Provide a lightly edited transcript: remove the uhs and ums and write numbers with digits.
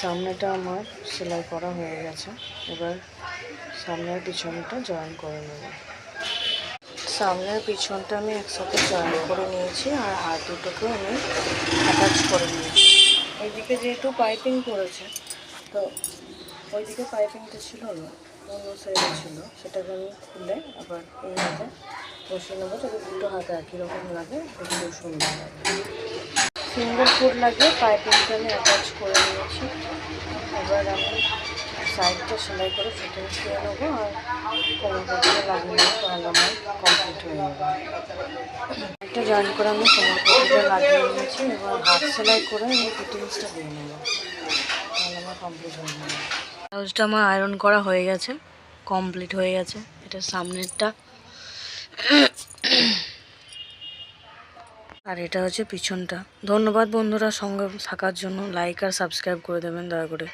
সামনেটা আমার সেলাই করা হয়ে গেছে। এবার সামনের পিছনটা জয়েন করে নেব। সামনের পিছনটা আমি একসাথে জয়েন করে নিয়েছি আর হাত দুটোকে আমি অ্যাটাচ করে নিয়েছি। এইদিকে যেহেতু পাইপিং করেছে, তো ওইদিকে পাইপিংটা ছিল না, অন্য সাইডে ছিল, সেটাকে আমি খুলে আবার এই হাতে বসিয়ে নেবো যাতে দুটো হাতে একই রকম লাগে, একটু সুন্দর লাগে। সিঙ্গেল ফুট লাগিয়ে পাইপিংটা আমি অ্যাটাচ করে নিয়েছি। এবার আমি সাইডটা সেলাই করে ফিটিংস দিয়ে নেবো আর কোমর পটিটা লাগিয়ে নেবো, তাহলে আমার কমপ্লিট হয়ে যাবে। একটা জয়েন করে আমি কোমর পটিটা লাগিয়ে নিয়েছি। এবার হাত সেলাই করে আমি ফিটিংসটা দিয়ে নেবো, তাহলে আমার কমপ্লিট হয়ে যাবে। ব্লাউজটা আমার আয়রন করা হয়ে গেছে, কমপ্লিট হয়ে গেছে। এটা সামনেরটা আর এটা হচ্ছে পিছনটা। ধন্যবাদ বন্ধুরা সঙ্গে থাকার জন্য। লাইক আর সাবস্ক্রাইব করে দেবেন দয়া করে।